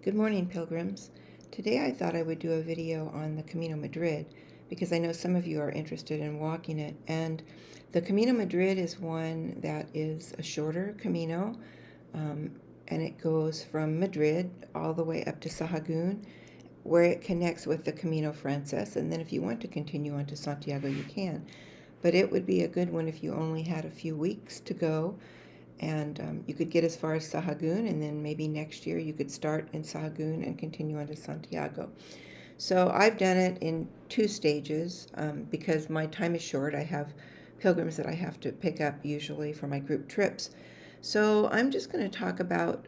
Good morning, pilgrims. Today I thought I would do a video on the Camino Madrid because I know some of you are interested in walking it. And the Camino Madrid is one that is a shorter Camino, and it goes from Madrid all the way up to Sahagún, where it connects with the Camino Frances. And then if you want to continue on to Santiago, you can. But it would be a good one if you only had a few weeks to go. And you could get as far as Sahagún, and then maybe next year you could start in Sahagún and continue on to Santiago. So I've done it in two stages because my time is short. I have pilgrims that I have to pick up usually for my group trips. So I'm just going to talk about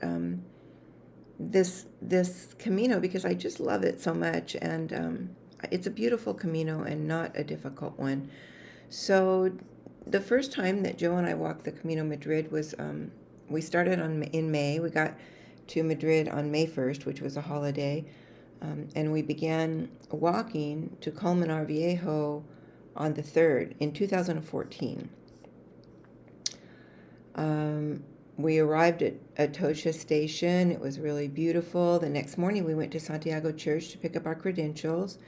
this Camino because I just love it so much, and it's a beautiful Camino and not a difficult one. So the first time that Joe and I walked the Camino Madrid was, we started in May. We got to Madrid on May 1st, which was a holiday, and we began walking to Colmenar Viejo on the 3rd in 2014. We arrived at Atocha Station. It was really beautiful. The next morning we went to Santiago Church to pick up our credentials.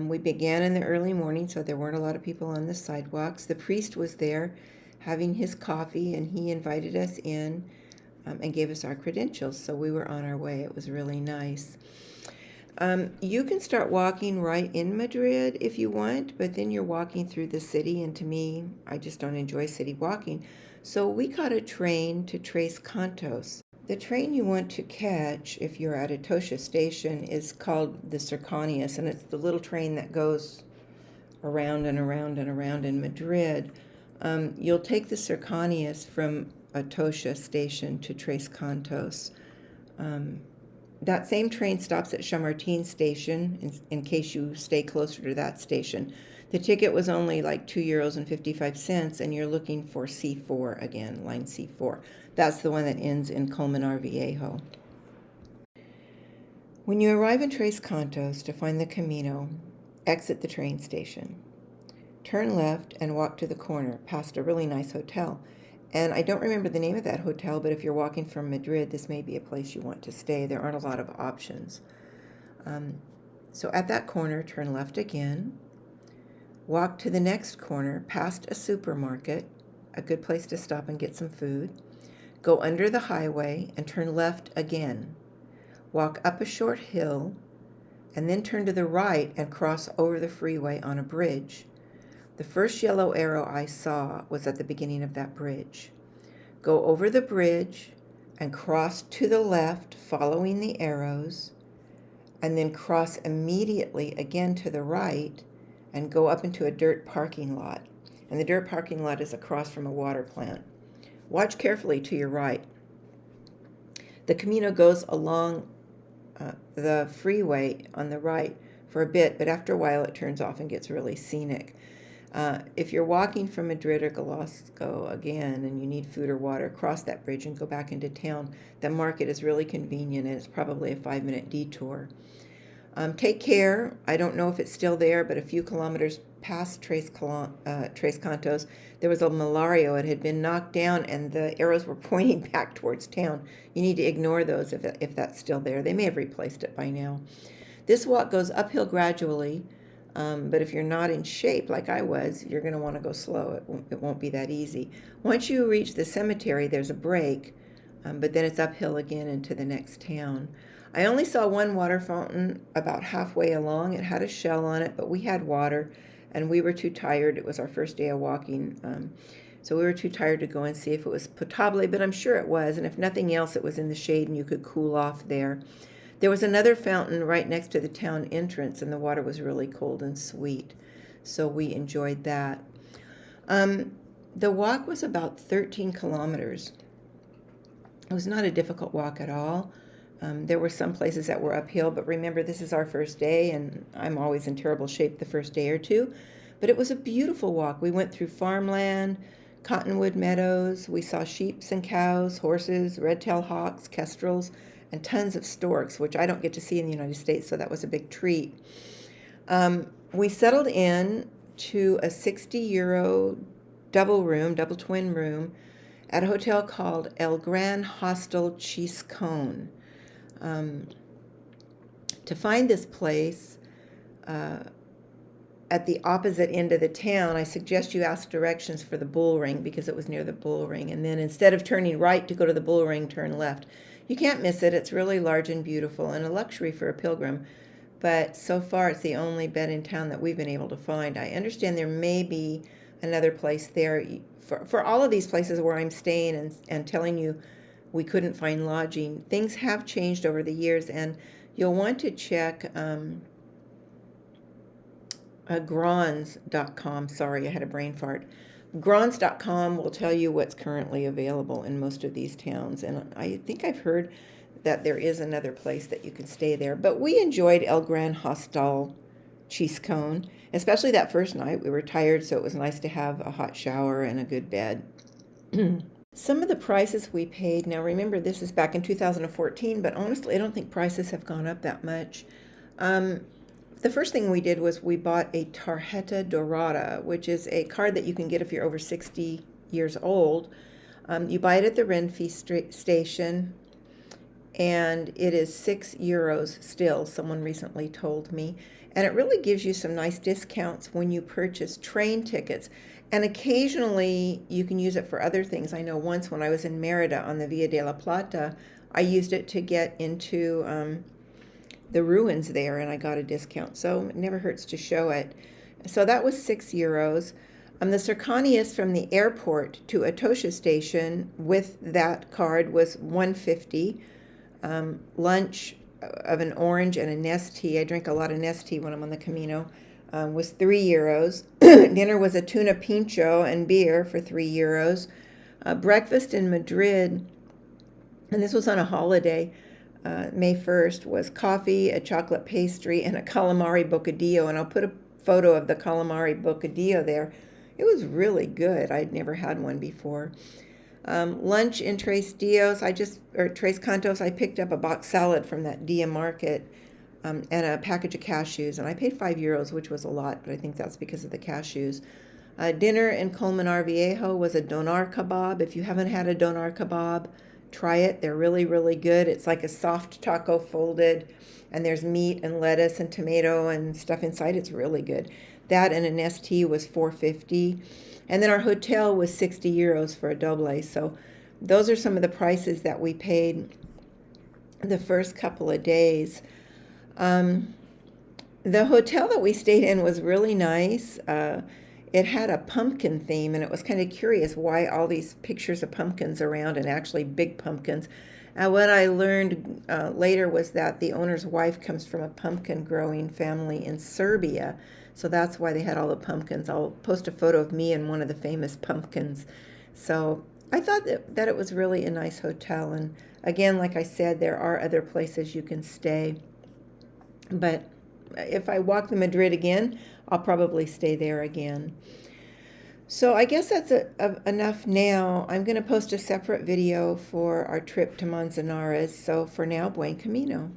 We began in the early morning, so there weren't a lot of people on the sidewalks. The priest was there having his coffee, and he invited us in and gave us our credentials, so we were on our way. It was really nice. You can start walking right in Madrid if you want, but then you're walking through the city, and to me, I just don't enjoy city walking. So we caught a train to Tres Cantos. The train you want to catch if you're at Atocha Station is called the Cercanías, and it's the little train that goes around and around and around in Madrid. You'll take the Cercanías from Atocha Station to Tres Cantos. That same train stops at Chamartín Station in case you stay closer to that station. The ticket was only like €2.55, and you're looking for C4 again, line C4. That's the one that ends in Colmenar Viejo. When you arrive in Tres Cantos to find the Camino, exit the train station. Turn left and walk to the corner, past a really nice hotel. And I don't remember the name of that hotel, but if you're walking from Madrid, this may be a place you want to stay. There aren't a lot of options. So at that corner, turn left again. Walk to the next corner, past a supermarket, a good place to stop and get some food. Go under the highway and turn left again. Walk up a short hill and then turn to the right and cross over the freeway on a bridge. The first yellow arrow I saw was at the beginning of that bridge. Go over the bridge and cross to the left following the arrows, and then cross immediately again to the right and go up into a dirt parking lot. And the dirt parking lot is across from a water plant. Watch carefully to your right. The Camino goes along the freeway on the right for a bit, but after a while it turns off and gets really scenic. If you're walking from Madrid or Glasgow again and you need food or water, cross that bridge and go back into town. The market is really convenient, and it's probably a 5-minute detour. Take care. I don't know if it's still there, but a few kilometers past Tres Cantos, there was a malario. It had been knocked down, and the arrows were pointing back towards town. You need to ignore those if that's still there. They may have replaced it by now. This walk goes uphill gradually, but if you're not in shape like I was, you're going to want to go slow. It won't be that easy. Once you reach the cemetery, there's a break, but then it's uphill again into the next town. I only saw one water fountain about halfway along. It had a shell on it, but we had water, and we were too tired. It was our first day of walking, so we were too tired to go and see if it was potable, but I'm sure it was, and if nothing else, it was in the shade and you could cool off there. There was another fountain right next to the town entrance, and the water was really cold and sweet, so we enjoyed that. The walk was about 13 kilometers. It was not a difficult walk at all. There were some places that were uphill, but remember, this is our first day, and I'm always in terrible shape the first day or two. But it was a beautiful walk. We went through farmland, cottonwood meadows. We saw sheep and cows, horses, red-tailed hawks, kestrels, and tons of storks, which I don't get to see in the United States, so that was a big treat. We settled in to a €60 double twin room at a hotel called El Gran Hostel Chiscón. To find this place at the opposite end of the town, I suggest you ask directions for the bull ring because it was near the bull ring. And then instead of turning right to go to the bull ring, turn left. You can't miss it. It's really large and beautiful and a luxury for a pilgrim. But so far, it's the only bed in town that we've been able to find. I understand there may be another place there. For all of these places where I'm staying and telling you we couldn't find lodging, things have changed over the years, and you'll want to check Grons.com. Sorry, I had a brain fart. Grons.com will tell you what's currently available in most of these towns, and I think I've heard that there is another place that you can stay there. But we enjoyed El Gran Hostal Chiscon, especially that first night. We were tired, so it was nice to have a hot shower and a good bed. Some of the prices we paid, now remember this is back in 2014, but honestly I don't think prices have gone up that much. The first thing we did was we bought a Tarjeta Dorada, which is a card that you can get if you're over 60 years old. You buy it at the Renfe station, and it is €6 still, someone recently told me. And it really gives you some nice discounts when you purchase train tickets. And occasionally you can use it for other things. I know once when I was in Merida on the Via de la Plata, I used it to get into the ruins there, and I got a discount. So it never hurts to show it. So that was €6. The Cercanías from the airport to Atocha station with that card was $1.50. Lunch of an orange and a Nestea, I drink a lot of Nestea when I'm on the Camino, was €3. Dinner was a tuna pincho and beer for €3. Breakfast in Madrid, and this was on a holiday, May 1st, was coffee, a chocolate pastry, and a calamari bocadillo. And I'll put a photo of the calamari bocadillo there. It was really good. I'd never had one before. Lunch in Tres Cantos, I picked up a box salad from that Dia market and a package of cashews. And I paid €5, which was a lot, but I think that's because of the cashews. Dinner in Colmenar Viejo was a donar kebab. If you haven't had a donar kebab, try it. They're really, really good. It's like a soft taco folded, and there's meat and lettuce and tomato and stuff inside. It's really good. That and a Nestea was $4.50. And then our hotel was €60 for a doble. So those are some of the prices that we paid the first couple of days. The hotel that we stayed in was really nice. It had a pumpkin theme, and it was kind of curious why all these pictures of pumpkins around, and actually big pumpkins. What I learned later was that the owner's wife comes from a pumpkin growing family in Serbia, so that's why they had all the pumpkins. I'll post a photo of me and one of the famous pumpkins. So I thought that it was really a nice hotel, and again, like I said, there are other places you can stay. But if I walk to Madrid again, I'll probably stay there again. So I guess that's enough now. I'm going to post a separate video for our trip to Manzanares. So for now, buen camino.